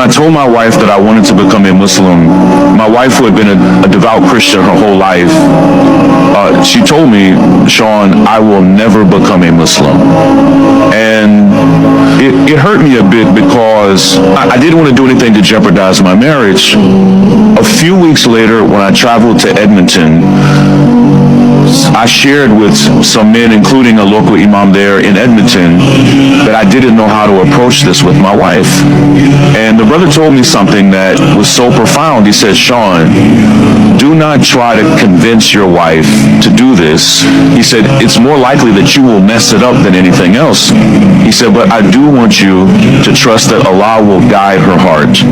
I told my wife that I wanted to become a Muslim, my wife, who had been a devout Christian her whole life, she told me, Sean, I will never become a Muslim. And it hurt me a bit because I didn't want to do anything to jeopardize my marriage. A few weeks later, when I traveled to Edmonton, I shared with some men, including a local imam there in Edmonton, that I didn't know how to approach this with my wife. And the brother told me something that was so profound. He said, Sean, do not try to convince your wife to do this. He said, it's more likely that you will mess it up than anything else. He said, but I do want you to trust that Allah will guide her heart.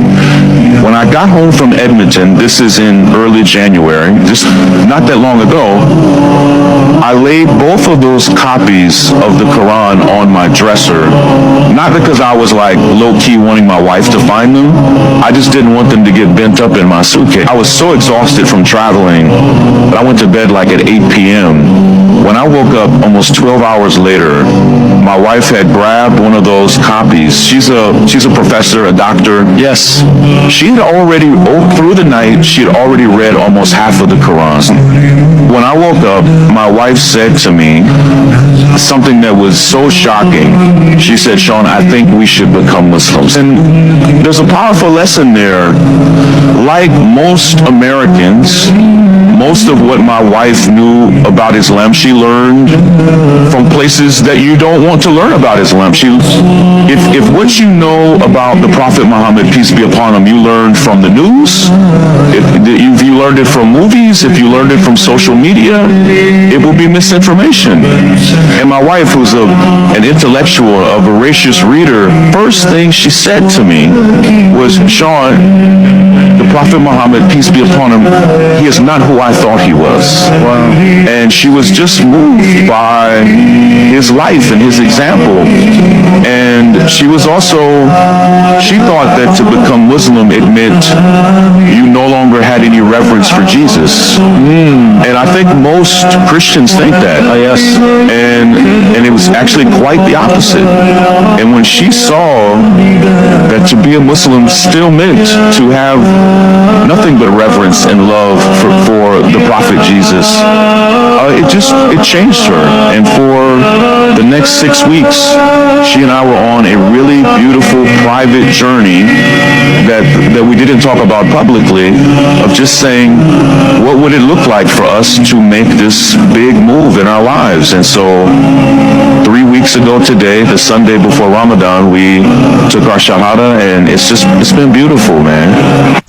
When I got home from Edmonton, this is in early January, just not that long ago, I laid both of those copies of the Quran on my dresser, not because I was like low-key wanting my wife to find them. I just didn't want them to get bent up in my suitcase. I was so exhausted from traveling that I went to bed like at 8 p.m. When I woke up almost 12 hours later, my wife had grabbed one of those copies. She's a professor, a doctor. Yes. She had already, through the night, she had already read almost half of the Quran. When I woke up, my wife said to me something that was so shocking. She said, Sean, I think we should become Muslims. And there's a powerful lesson there. Like most Americans, most of what my wife knew about Islam, she learned from places that you don't want to learn about Islam. If what you know about the Prophet Muhammad, peace be upon him, you learned from the news, if you learned it from movies, if you learned it from social media, it will be misinformation. And my wife, who's an intellectual, a voracious reader, first thing she said to me was, Sean, the Prophet Muhammad, peace be upon him, he is not who I thought he was. Wow. And she was just moved by his life and his example. And she was also, she thought that to become Muslim, it meant you no longer had any reverence for Jesus. And I think most Christians think that. Yes. And it was actually quite the opposite. And when she saw that to be a Muslim still meant to have nothing but reverence and love for the Prophet Jesus, it changed her. And for the next 6 weeks, she and I were on a really beautiful private journey that we didn't talk about publicly, of just saying, what would it look like for us to make this big move in our lives? And so 3 weeks ago today, the Sunday before Ramadan, we took our Shahada, and it's been beautiful, man.